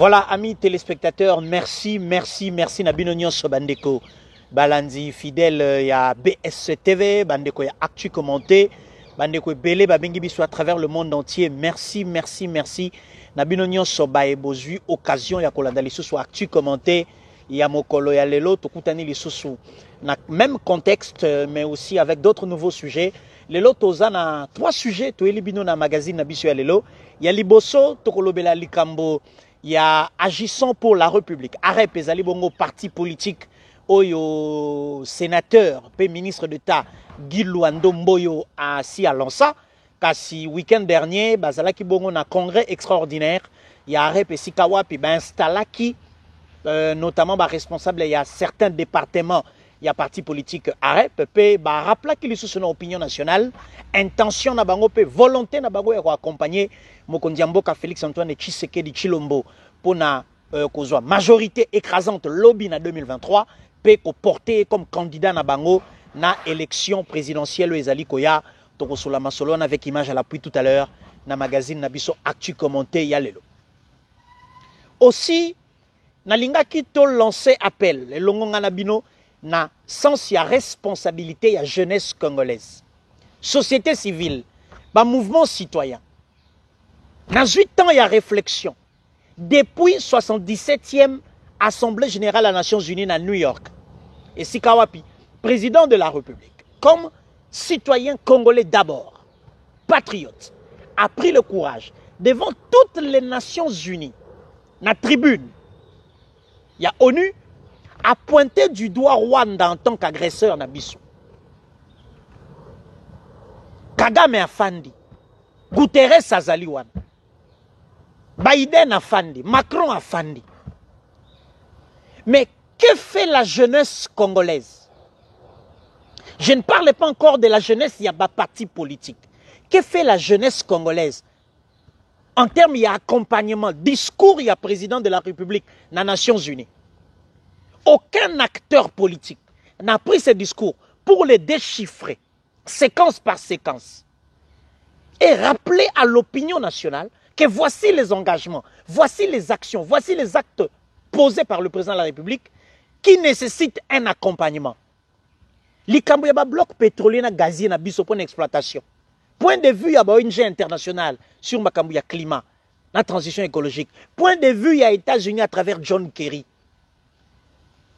Voilà, amis téléspectateurs, merci Nabino Nyonso Bandeko. Balandi fidèle, il y a BSTV, Bandeko, il y a Actu Commenté, Bandeko Belé, Babengi Biso à travers le monde entier. Merci. Nabino Nyonso Baebozui, occasion, il y a Kolanda Lissousou Actu Commenté, il y a Mokolo, il y a Lelo, Tokutani Lissousou. Même contexte, mais aussi avec d'autres nouveaux sujets. Lelo Tozana, 3 sujets, Toelibino na magazine Nabiso Lelo. Il y a Liboso, Tokolobela Likambo. Il y a Agissant pour la République. Arrête Pezali Bongo, parti politique, Oyo sénateur, ministre d'État, Guy Luando Mboyo à Lança. Kasi week-end dernier, Bazalaki Bongo na congrès extraordinaire. Il y a Arrête Pesikawa, puis installaki, notamment responsable, il y a certains départements, il y a parti politique Arrête, Pepe, rappela qu'il est sous son opinion nationale, intention na bango, volonté na bango ya accompagner Mokondiamboka Félix Antoine Tshisekedi Tshilombo pour na majorité écrasante lobby na 2023 pe ko porter comme candidat na bango na élection présidentielle ezali koya tokosola masolona avec image à l'appui tout à l'heure na magazine na biso Actu Commenté ya lelo. Aussi na lingaki to lancer appel elongo nga na bino na sens ya responsabilité ya jeunesse congolaise, société civile, mouvement citoyen. Dans 8 ans, il y a réflexion. Depuis 77e Assemblée Générale des Nations Unies à New York, et Sikawapi, président de la République, comme citoyen congolais d'abord, patriote, a pris le courage devant toutes les Nations Unies, la tribune, il y a ONU, a pointé du doigt Rwanda en tant qu'agresseur Nabiso. Kagame Afandi, Guterres Azaliwan, Biden Afandi, Macron Afandi. Mais que fait la jeunesse congolaise? Je ne parle pas encore de la jeunesse, il y a pas parti politique. Que fait la jeunesse congolaise? En termes, il y a accompagnement, discours, il y a président de la République, dans les Nations Unies. Aucun acteur politique n'a pris ce discours pour les déchiffrer, séquence par séquence, et rappeler à l'opinion nationale que voici les engagements, voici les actions, voici les actes posés par le président de la République qui nécessitent un accompagnement. Likambo yaba bloc pétrolier na gazier na biso pour exploitation. Point de vue, il y a une ONG internationale sur Makambu ya climat, la transition écologique. Point de vue, il y a États-Unis à travers John Kerry.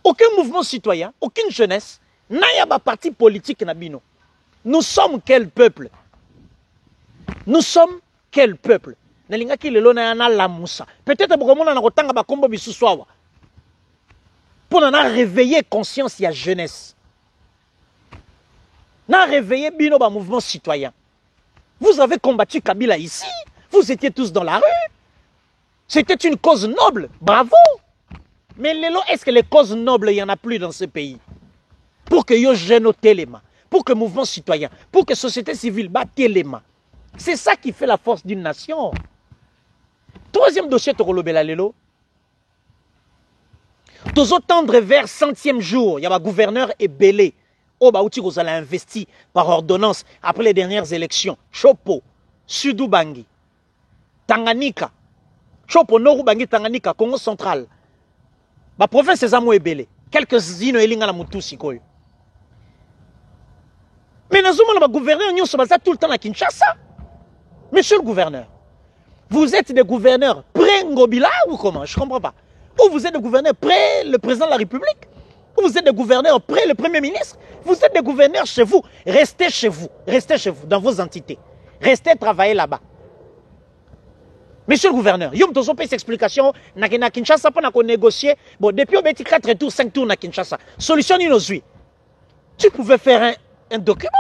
Aucun mouvement citoyen, aucune jeunesse, n'a pas parti politique nabino. Nous sommes quel peuple? Nous sommes quel peuple? Peut-être que pour réveiller conscience, il y a jeunesse. N'a réveillé bino ba mouvement citoyen. Vous avez combattu Kabila ici. Vous étiez tous dans la rue. C'était une cause noble. Bravo. Mais est-ce que les causes nobles, il n'y en a plus dans ce pays? Pour que yo jeune téléma, pour que mouvement citoyen, pour que société civile bat téléma. C'est ça qui fait la force d'une nation. Troisième dossier, Tokolobela Lelo. Tous tendre vers 100e jour, il y a un gouverneur et Belé. Outi vous allez investi par ordonnance après les dernières élections. Chopo, Sudoubangi, Tanganyika, Chopo, Norubangi, Tanganyika, Congo central. La province est Zamou et Belé. Quelques-unes élinga la moutou sikoyo. Mais nous sommes le gouverneur, nous sommes tout le temps à Kinshasa. Monsieur le gouverneur, vous êtes des gouverneurs pré-Ngobila ou comment? Je ne comprends pas. Ou vous êtes des gouverneurs près le président de la République? Ou vous êtes des gouverneurs près le Premier ministre? Vous êtes des gouverneurs chez vous. Restez chez vous, dans vos entités. Restez travailler là-bas. Monsieur le gouverneur, il y a une explication. Na Kinshasa pour négocier. Bon, depuis 4 tours, 5 tours na Kinshasa. Solution inouïe. Tu pouvais faire un document.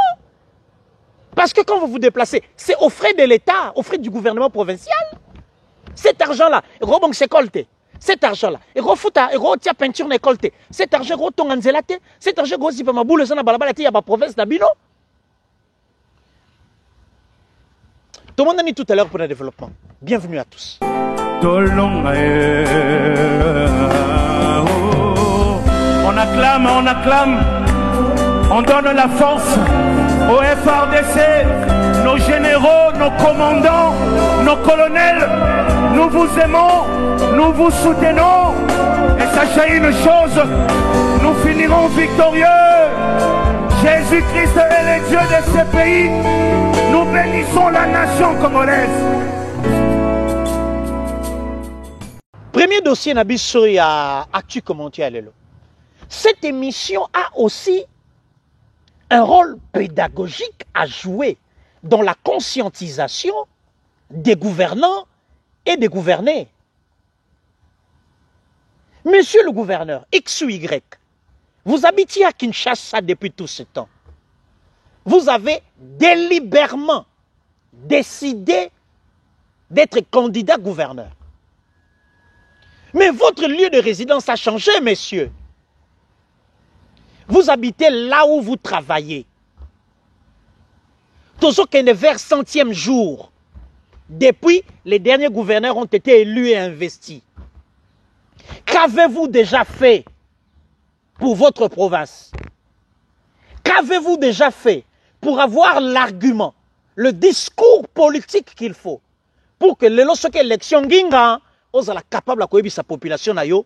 Parce que quand vous vous déplacez, c'est aux frais de l'État, aux frais du gouvernement provincial. Cet argent-là, c'est colté. Cet argent-là, il peinture colté. Cet argent, cet argent, il y a boule dans la province d'Abino. Tout le monde a dit tout à l'heure pour le développement. Bienvenue à tous. On acclame, on donne la force au FRDC. nos généraux, nos commandants, nos colonels, nous vous aimons, nous vous soutenons. Et sachez une chose, nous finirons victorieux. Jésus-Christ est le Dieu de ce pays. Nous bénissons la nation congolaise. Premier dossier Nabiso à Actu Commenté à Lelo. Cette émission a aussi un rôle pédagogique à jouer dans la conscientisation des gouvernants et des gouvernés. Monsieur le gouverneur, X ou Y, vous habitiez à Kinshasa depuis tout ce temps. Vous avez délibérément décidé d'être candidat gouverneur. Mais votre lieu de résidence a changé, messieurs. Vous habitez là où vous travaillez. Toujours qu'un vers 100e jour, depuis les derniers gouverneurs ont été élus et investis. Qu'avez-vous déjà fait pour votre province? Qu'avez-vous déjà fait pour avoir l'argument, le discours politique qu'il faut pour que lorsque l'élection ginga, on soit capable de sa population na yo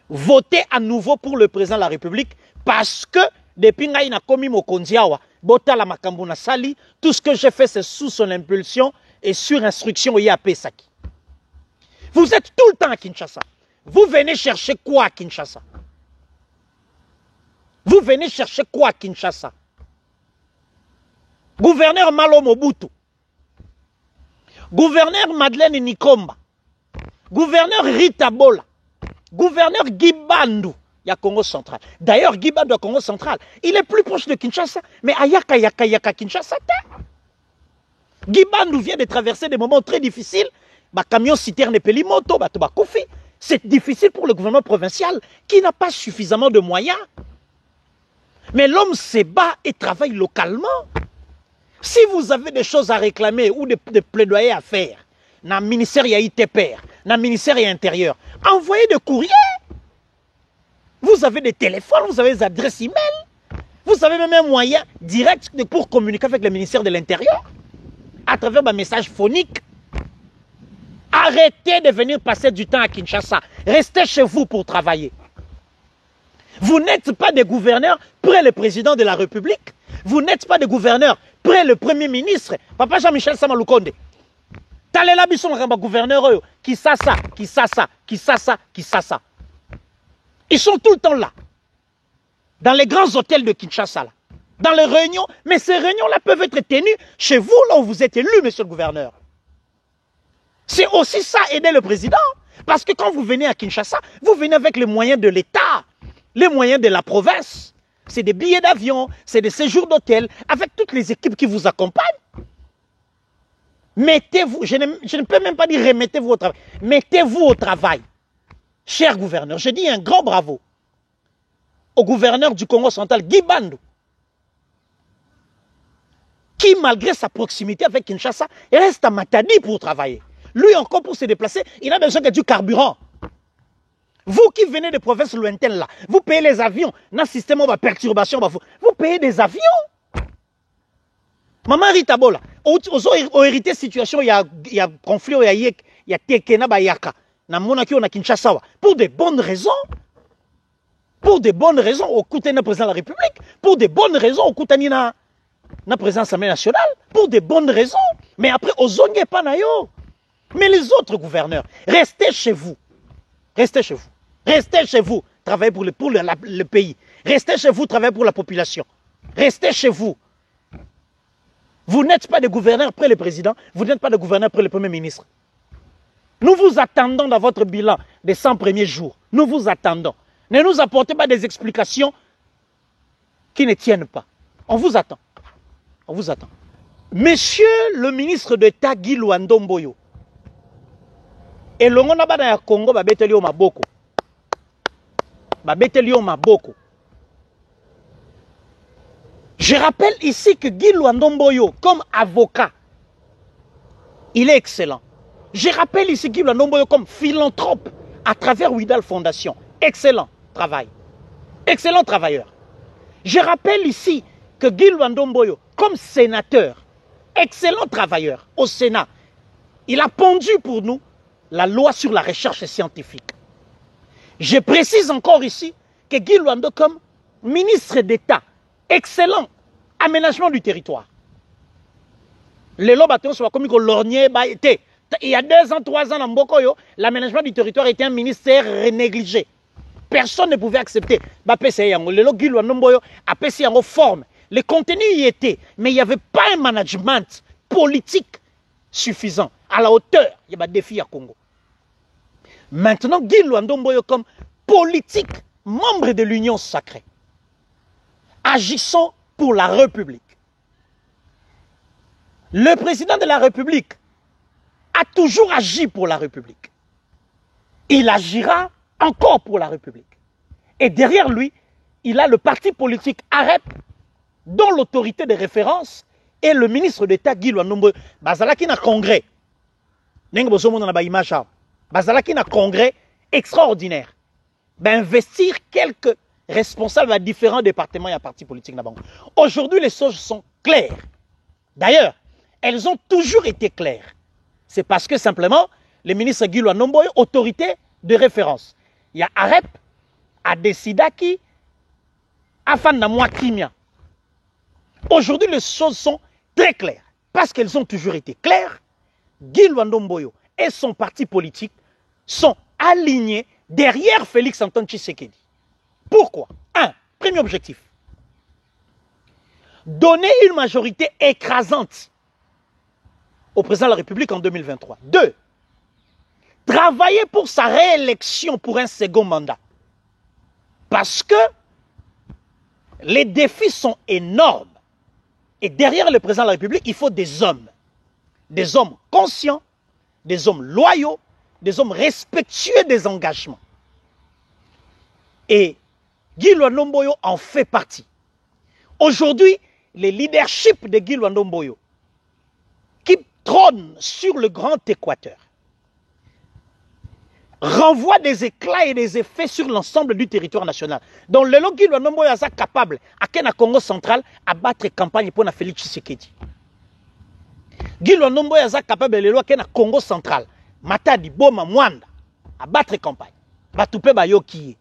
voter à nouveau pour le président de la République parce que depuis que j'ai commis mon kondiawa, bota la makambo na sali, tout ce que j'ai fait c'est sous son impulsion et sur instruction IAP Saki. Vous êtes tout le temps à Kinshasa. Vous venez chercher quoi à Kinshasa? Vous venez chercher quoi à Kinshasa? Gouverneur Malo Mobutu, gouverneur Madeleine Nikomba, gouverneur Rita Bola, gouverneur Guibandou, il y a Congo central. D'ailleurs, Guibandou à Congo central, il est plus proche de Kinshasa, mais Ayaka Kinshasa. Guibandou vient de traverser des moments très difficiles. Camion citerne Pelimoto, c'est difficile pour le gouvernement provincial qui n'a pas suffisamment de moyens. Mais l'homme se bat et travaille localement. Si vous avez des choses à réclamer ou des plaidoyers à faire, dans le ministère ITPR, dans le ministère intérieur, envoyez des courriers. Vous avez des téléphones, vous avez des adresses e-mail, vous avez même un moyen direct pour communiquer avec le ministère de l'Intérieur à travers un message phonique. Arrêtez de venir passer du temps à Kinshasa. Restez chez vous pour travailler. Vous n'êtes pas des gouverneurs près le président de la République. Vous n'êtes pas des gouverneurs près le premier ministre. Papa Jean-Michel Samaloukonde. Talela Bisson Ramba gouverneur qui ça. Ils sont tout le temps là. Dans les grands hôtels de Kinshasa. Là. Dans les réunions. Mais ces réunions-là peuvent être tenues chez vous, là où vous êtes élu, monsieur le gouverneur. C'est aussi ça, aider le président. Parce que quand vous venez à Kinshasa, vous venez avec les moyens de l'État, les moyens de la province. C'est des billets d'avion, c'est des séjours d'hôtel, avec toutes les équipes qui vous accompagnent. Mettez-vous, je ne peux même pas dire remettez-vous au travail. Mettez-vous au travail. Cher gouverneur, je dis un grand bravo au gouverneur du Congo central, Guy Bandou, qui, malgré sa proximité avec Kinshasa, reste à Matadi pour travailler. Lui encore pour se déplacer, il a besoin de du carburant. Vous qui venez de provinces lointaines là, vous payez les avions, dans le système de perturbation, vous payez des avions. Maman Rita Bola, au hérité situation, il y a conflit, il y a Tekena Bayaka, na Monaki on a Kinshasa, pour de bonnes raisons. Pour de bonnes raisons, au côté du président de la République, pour de bonnes raisons, au côté de la présidence de l'Assemblée nationale, pour de bonnes raisons. Mais après, aux zones pas nayo. Mais les autres gouverneurs, restez chez vous. Restez chez vous. Restez chez vous, travaillez pour le pays. Restez chez vous, travaillez pour la population. Restez chez vous. Vous n'êtes pas des gouverneurs après le président, vous n'êtes pas des gouverneurs après le premier ministre. Nous vous attendons dans votre bilan des 100 premiers jours. Nous vous attendons. Ne nous apportez pas des explications qui ne tiennent pas. On vous attend. On vous attend. Monsieur le ministre d'État Guy Luandomboyo, et le monde na Congo babeteli o maboko. Babeteli o maboko. Je rappelle ici que Guy Luandomboyo, comme avocat, il est excellent. Je rappelle ici Guy Luandomboyo comme philanthrope à travers Widal Fondation. Excellent travail. Excellent travailleur. Je rappelle ici que Guy Luandomboyo, comme sénateur, excellent travailleur au Sénat. Il a pondu pour nous la loi sur la recherche scientifique. Je précise encore ici que Guy Luando, comme ministre d'État, excellent aménagement du territoire. Les lobatons sont comme l'ornier, il y a 2 ans, 3 ans, dans Mbokoyo, l'aménagement du territoire était un ministère négligé. Personne ne pouvait accepter. Forme. Le contenu y était, mais il n'y avait pas un management politique suffisant, à la hauteur. Il y a des défis à Congo. Maintenant, Guy Luando Mboyo, comme politique, membre de l'Union sacrée, agissons pour la République. Le président de la République a toujours agi pour la République. Il agira encore pour la République. Et derrière lui, il a le parti politique AREP, dont l'autorité de référence est le ministre d'État Guy Luando Mboyo. Bazalaki na congrès. Bazalaki na congrès extraordinaire. Investir quelques responsables à différents départements et à partis politiques. Aujourd'hui, les choses sont claires. D'ailleurs, elles ont toujours été claires. C'est parce que simplement, le ministre Guy Luando Mboyo, autorité de référence. Il y a AREP, Adesidaki, Afan Namwa Kimia. Aujourd'hui, les choses sont très claires. Parce qu'elles ont toujours été claires, Guy Luando Mboyo et son parti politique sont alignés derrière Félix Antoine Tshisekedi. Pourquoi? Premier objectif. Donner une majorité écrasante au président de la République en 2023. 2. Travailler pour sa réélection pour un second mandat. Parce que les défis sont énormes. Et derrière le président de la République, il faut des hommes. Des hommes conscients, des hommes loyaux, des hommes respectueux des engagements. Et Guy Luando Mboyo en fait partie. Aujourd'hui, le leadership de Guy Luando Mboyo, qui trône sur le grand Équateur, renvoie des éclats et des effets sur l'ensemble du territoire national. Donc, le Guy Luando Mboyo est capable, à Congo central, à battre campagne pour Félix Tshisekedi. Guy Luando Mboyo est capable, le à Congo central, Matadi, Boma, Mwanda, à battre campagne. Batoupe Bayoki.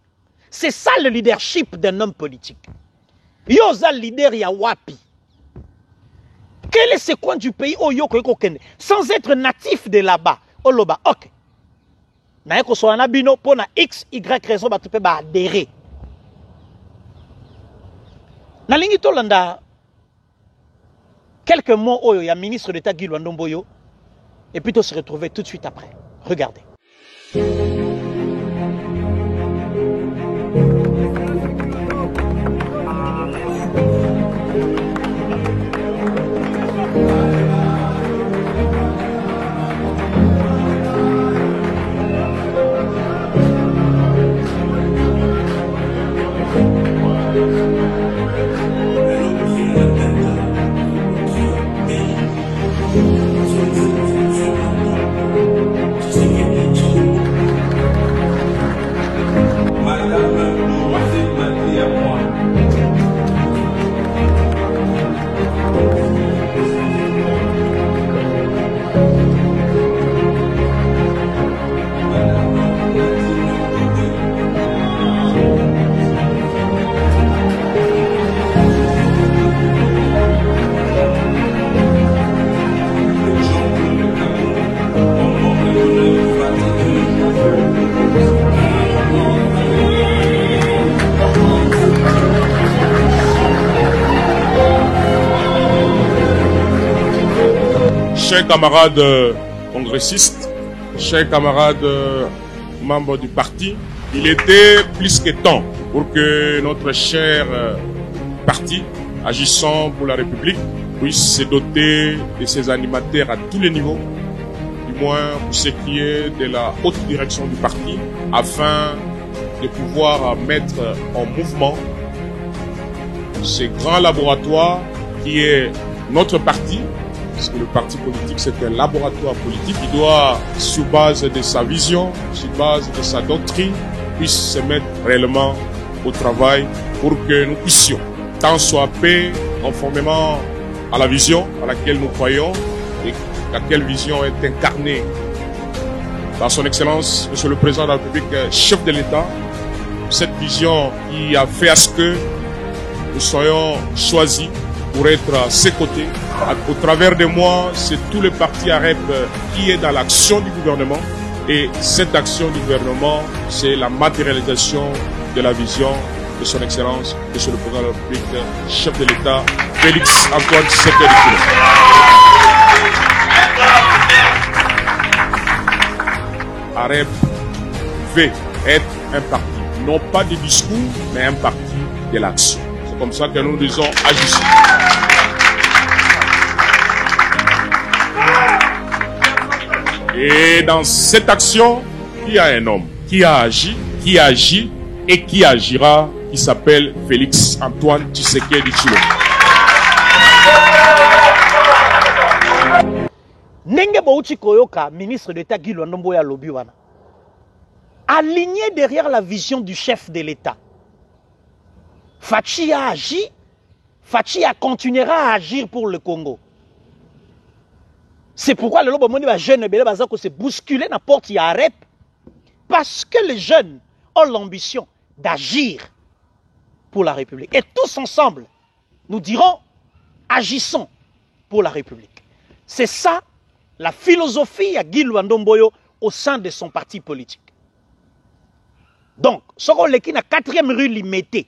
C'est ça le leadership d'un homme politique. Yoza leader ya wapi. Quel est ce coin du pays sans être natif de là-bas? Oloba, ok. Na ko so na bino pour na X, Y raison batoupe ba adhérer. Na lingi tolanda quelques mots oyo ya ministre d'État Guy Luando Mboyo et puis on se retrouver tout de suite après. Regardez. Chers camarades congressistes, chers camarades membres du parti, il était plus que temps pour que notre cher parti, agissant pour la République, puisse se doter de ses animateurs à tous les niveaux, du moins pour ce qui est de la haute direction du parti, afin de pouvoir mettre en mouvement ce grand laboratoire qui est notre parti. Parce que le parti politique, c'est un laboratoire politique. Il doit, sur base de sa vision, sur base de sa doctrine, puisse se mettre réellement au travail pour que nous puissions, tant soit peu, conformément à la vision à laquelle nous croyons et laquelle vision est incarnée par son Excellence, Monsieur le Président de la République, chef de l'État. Cette vision qui a fait à ce que nous soyons choisis pour être à ses côtés. Au travers de moi, c'est tout le parti AREP qui est dans l'action du gouvernement. Et cette action du gouvernement, c'est la matérialisation de la vision de son Excellence, Monsieur le Président de la République, chef de l'État, Félix Antoine Tshisekedi. AREP veut être un parti, non pas de discours, mais un parti de l'action. C'est comme ça que nous disons agissons. Et dans cette action, il y a un homme qui a agi, qui agit et qui agira, qui s'appelle Félix Antoine Tshisekedi Tshilombo. Nenge Bouchi Koyoka, ministre d'État Guy Luando Mboya Lobiwana, aligné derrière la vision du chef de l'État. Fachi a agi, Fachi continuera à agir pour le Congo. C'est pourquoi le Lobomoni va jeune belé bazako se bousculer n'importe y a rep, parce que les jeunes ont l'ambition d'agir pour la République. Et tous ensemble, nous dirons, agissons pour la République. C'est ça la philosophie à Guy Luando Mboyo au sein de son parti politique. Donc, ce qu'on est na 4e rue limitée.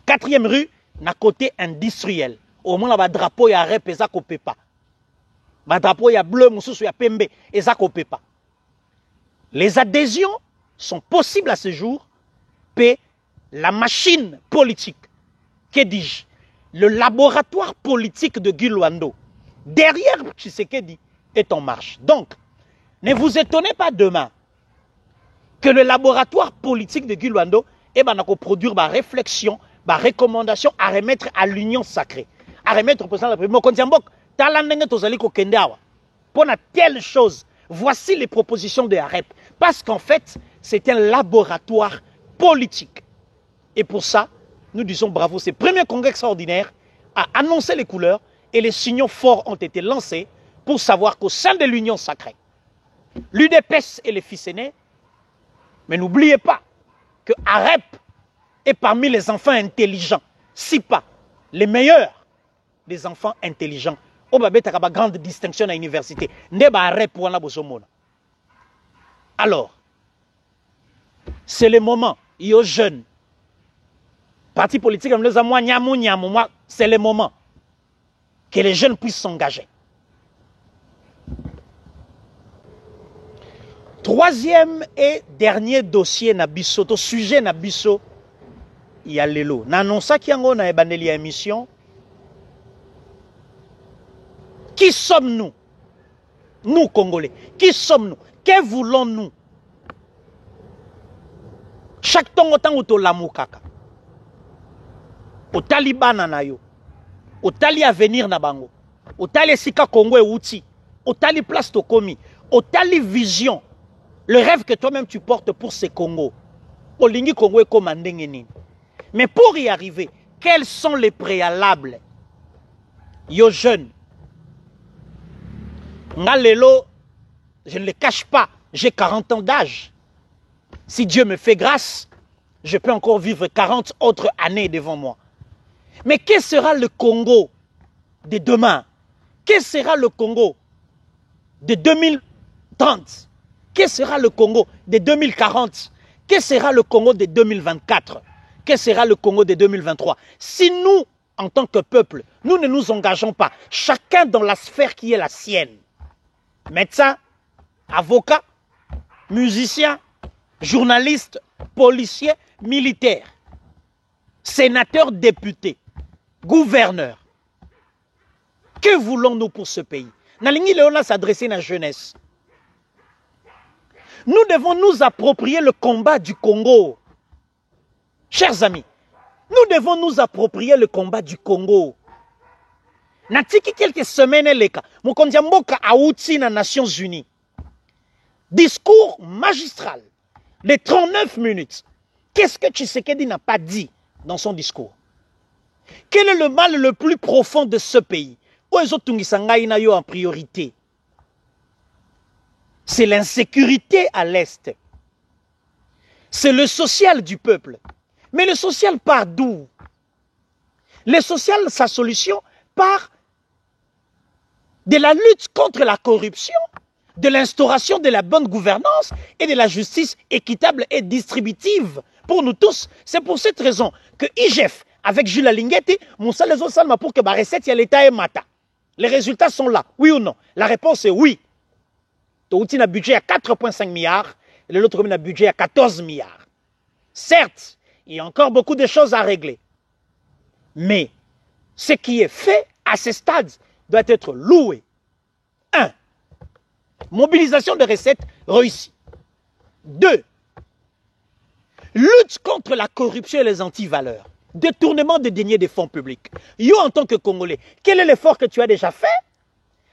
4e rue, na côté industriel. Au moins, la drapeau ya rep et ça kopé pas. Ma drapeau ya bleu, moussou ya pembe et ça kopé pas. Les adhésions sont possibles à ce jour. P, la machine politique, que dis-je, le laboratoire politique de Guy Luando, derrière Tshisekedi, est en marche. Donc, ne vous étonnez pas demain que le laboratoire politique de Guy Luando va produire ma réflexion, ma recommandation à remettre à l'union sacrée, à remettre au président de la République. Pour telle chose, voici les propositions de AREP. Parce qu'en fait, c'est un laboratoire politique. Et pour ça, nous disons bravo. Ce premier congrès extraordinaire a annoncé les couleurs et les signaux forts ont été lancés pour savoir qu'au sein de l'union sacrée, l'UDPS et les fils aînés, mais n'oubliez pas que AREP est parmi les enfants intelligents, si pas les meilleurs des enfants intelligents. On va mettre une grande distinction à l'université. Alors, c'est le moment, il y a jeunes, partis politiques, c'est le moment que les jeunes puissent s'engager. Troisième et dernier dossier Nabiso, au sujet Nabiso, il y a l'élo. N'annonça qu'il y a une émission. Qui sommes-nous? Nous, Congolais. Qui sommes-nous? Que voulons-nous? Chaque temps, autant au Lamukaka. Au Taliban Nanayo. Au Tali Avenir Nabango. Au Tali Sika Congo et Outi. Au Tali Place Tokomi. Au Tali Vision. Le rêve que toi-même tu portes pour ces Congo. Au Lingi Congo et Komandengeni. Mais pour y arriver, quels sont les préalables? Yo jeunes. Ngalelo, je ne le cache pas, j'ai 40 ans d'âge. Si Dieu me fait grâce, je peux encore vivre 40 autres années devant moi. Mais quel sera le Congo de demain? Quel sera le Congo de 2030? Quel sera le Congo de 2040? Quel sera le Congo de 2024? Quel sera le Congo de 2023? Si nous, en tant que peuple, nous ne nous engageons pas, chacun dans la sphère qui est la sienne, médecin, avocat, musicien, journaliste, policier, militaire, sénateur, député, gouverneur. Que voulons-nous pour ce pays? Nalingi Léona s'adresser à la jeunesse. Nous devons nous approprier le combat du Congo. Chers amis, nous devons nous approprier le combat du Congo. Natiki quelques semaines les cas, Mokondiamboka a outi na Nations Unies. Discours magistral de 39 minutes. Qu'est-ce que Tshisekedi n'a pas dit dans son discours? Quel est le mal le plus profond de ce pays? En priorité, c'est l'insécurité à l'Est. C'est le social du peuple. Mais le social part d'où? Le social, sa solution part de la lutte contre la corruption, de l'instauration de la bonne gouvernance et de la justice équitable et distributive pour nous tous. C'est pour cette raison que IGF, avec Jules Alinguetti, Moussa les Salma pour que la recette y a l'État et Mata. Les résultats sont là, oui ou non? La réponse est oui. Tu as un budget à 4,5 milliards et l'autre a un budget à 14 milliards. Certes, il y a encore beaucoup de choses à régler. Mais ce qui est fait à ce stade doit être loué. 1. Mobilisation de recettes réussie. 2. Lutte contre la corruption et les antivaleurs. Détournement de deniers des fonds publics. Yo, en tant que Congolais, quel est l'effort que tu as déjà fait?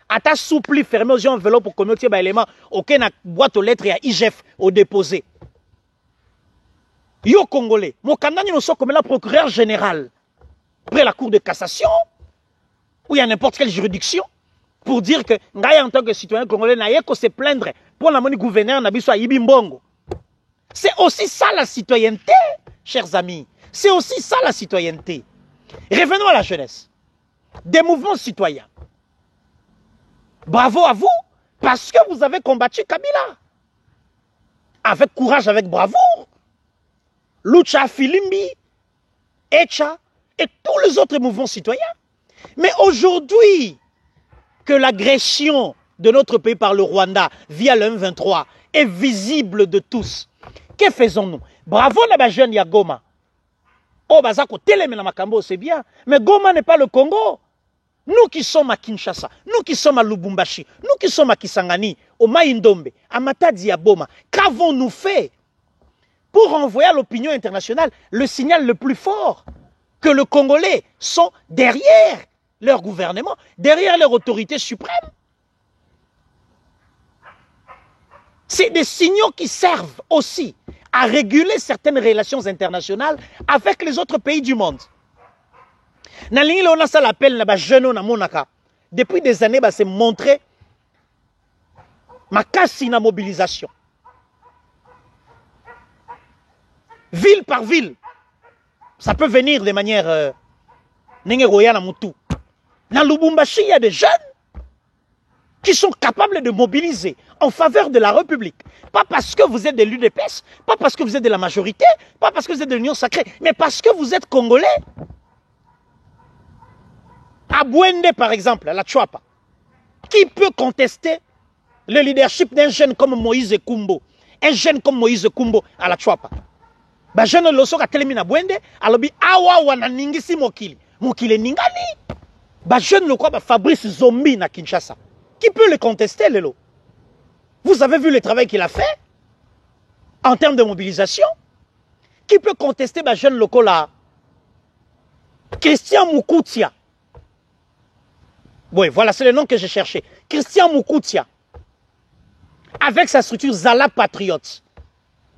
À ta soupli, fermé aux enveloppes pour communiquer les éléments, aucun boîte aux lettres et à IGF au déposé. Yo, Congolais, mon candidat nous sommes comme la procureure générale près la cour de cassation ou il y a n'importe quelle juridiction pour dire que en tant que citoyen congolais n'a pas se plaindre pour la monnaie gouverneur n'a pas Yibimbongo. C'est aussi ça la citoyenneté, chers amis. C'est aussi ça la citoyenneté. Revenons à la jeunesse. Des mouvements citoyens. Bravo à vous, parce que vous avez combattu Kabila. Avec courage, avec bravoure. Lucha Filimbi, Echa et tous les autres mouvements citoyens. Mais aujourd'hui, que l'agression de notre pays par le Rwanda via le M23 est visible de tous, que faisons-nous? Bravo la jeune ya Goma. Oh, Bazako, Télémena Makambo, c'est bien. Mais Goma n'est pas le Congo. Nous qui sommes à Kinshasa, nous qui sommes à Lubumbashi, nous qui sommes à Kisangani, au Maïndombe, à Matadi, à Boma, qu'avons-nous fait pour envoyer à l'opinion internationale le signal le plus fort que les Congolais sont derrière leur gouvernement, derrière leur autorité suprême? C'est des signaux qui servent aussi à réguler certaines relations internationales avec les autres pays du monde. Depuis des années, c'est montré ma casse na mobilisation. Ville par ville, ça peut venir de manière Dans Lubumbashi, il y a des jeunes qui sont capables de mobiliser en faveur de la République. Pas parce que vous êtes de l'UDPS, pas parce que vous êtes de la majorité, pas parce que vous êtes de l'Union sacrée, mais parce que vous êtes Congolais. À Bouende, par exemple, à la Chouapa, qui peut contester le leadership d'un jeune comme Moïse Kumbo? Un jeune comme Moïse Kumbo à la Chouapa. Ba jeune loso ka telemi na Bouende, alobi awa wana ningisi mokili. Mokili ningani. Ba jeune le quoi, Fabrice Zombi na Kinshasa. Qui peut le contester, Lelo? Vous avez vu le travail qu'il a fait en termes de mobilisation? Qui peut contester ba jeune loco là? Christian Mukoutia. Oui, voilà, c'est le nom que j'ai cherché. Christian Mukoutia. Avec sa structure Zala Patriote.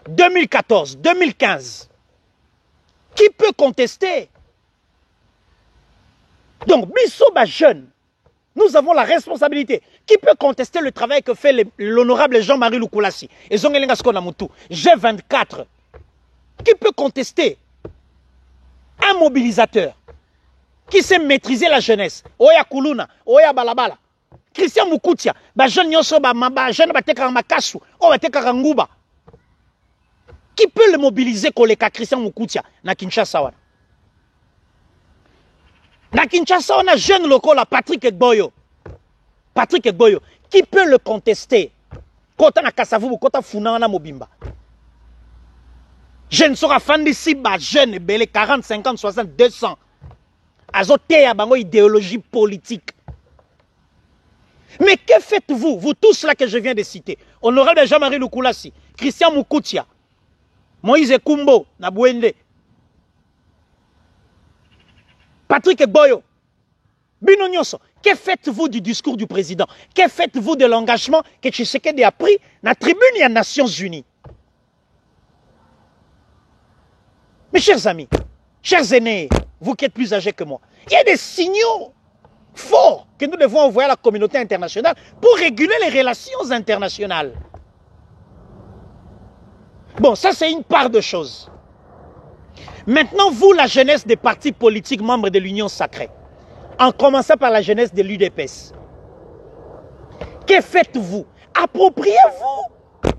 2014, 2015. Qui peut contester? Donc, Bissoba jeune, nous avons la responsabilité. Qui peut contester le travail que fait l'honorable Jean-Marie Lukulasi et Zongelenga Skonamutu, G24? Qui peut contester un mobilisateur qui sait maîtriser la jeunesse? Oya Kuluna, Oya Balabala. Christian Mukoutia, ba jeune nyonso ba jeune bateka makasu, o bateka nguba. Qui peut le mobiliser koleka Christian Mukoutia na Kinshasa wana? Na Kinshasa on a jeune local là Patrick Egboyo. Patrick Egboyo, qui peut le contester? Kota na Kasavubu, kota funa na Mobimba. Jeune sera fan d'ici ba jeune belé 40, 50, 60, 200. Azote ya bango idéologie politique. Mais que faites-vous, vous tous là que je viens de citer? Honorable Jean-Marie Lukulasi, Christian Mukoutia, Moïse Kumbo, na Bouende, Patrick Boyo, Bino Nyonso, que faites-vous du discours du président? Que faites-vous de l'engagement que Tshisekedi a pris dans la tribune des Nations Unies? Mes chers amis, chers aînés, vous qui êtes plus âgés que moi. Il y a des signaux forts que nous devons envoyer à la communauté internationale pour réguler les relations internationales. Bon, ça c'est une part de choses. Maintenant, vous, la jeunesse des partis politiques membres de l'Union sacrée, en commençant par la jeunesse de l'UDPS, que faites-vous? Appropriez-vous.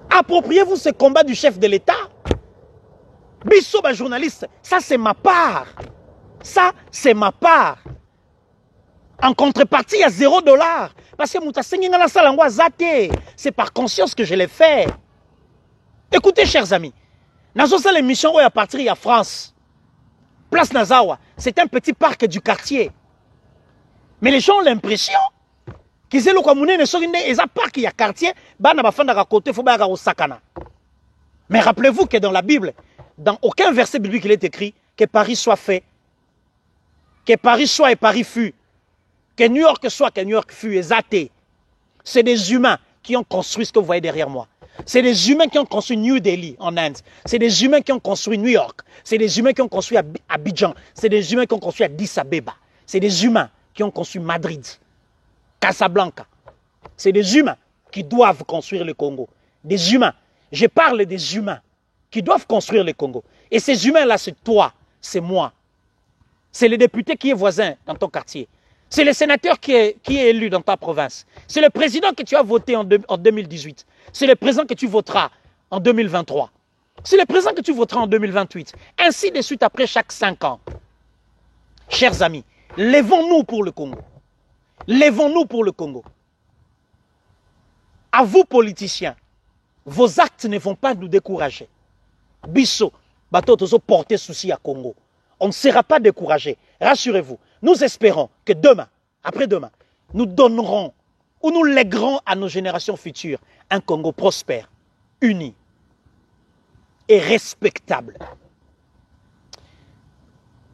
Appropriez-vous ce combat du chef de l'État. Bissot, journaliste, ça c'est ma part. Ça, c'est ma part. En contrepartie, il y a $0. Parce que c'est par conscience que je l'ai fait. Écoutez, chers amis, Nazosa l'émission où à partir de France, Place Nazawa, c'est un petit parc du quartier. Mais les gens ont l'impression qu'ils ont un parc qui a quartier, mais rappelez-vous que dans la Bible, dans aucun verset biblique il est écrit que Paris soit fait, que Paris soit et Paris fut, que New York soit que New York fut, et c'est des humains qui ont construit ce que vous voyez derrière moi. C'est des humains qui ont construit New Delhi en Inde. C'est des humains qui ont construit New York. C'est des humains qui ont construit Abidjan. C'est des humains qui ont construit Addis Abeba. C'est des humains qui ont construit Madrid, Casablanca. C'est des humains qui doivent construire le Congo. Des humains. Je parle des humains qui doivent construire le Congo. Et ces humains-là, c'est toi, c'est moi. C'est le député qui est voisin dans ton quartier. C'est le sénateur qui est élu dans ta province. C'est le président que tu as voté en 2018. C'est le président que tu voteras en 2023. C'est le président que tu voteras en 2028. Ainsi de suite après chaque 5 ans. Chers amis, lèvons-nous pour le Congo. Lèvons-nous pour le Congo. À vous, politiciens, vos actes ne vont pas nous décourager. Bissot, bateau porter souci à Congo. On ne sera pas découragé. Rassurez-vous. Nous espérons que demain, après-demain, nous donnerons ou nous léguerons à nos générations futures un Congo prospère, uni et respectable.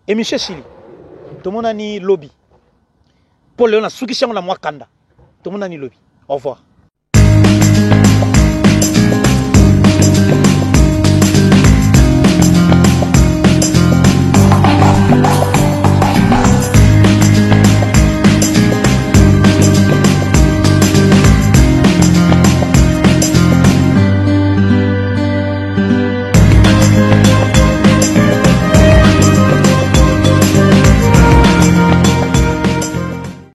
Et M. Sili, tout le monde a ni lobby. Pour le Soukishan, on a moi Kanda. Tout le monde a ni lobby. Au revoir.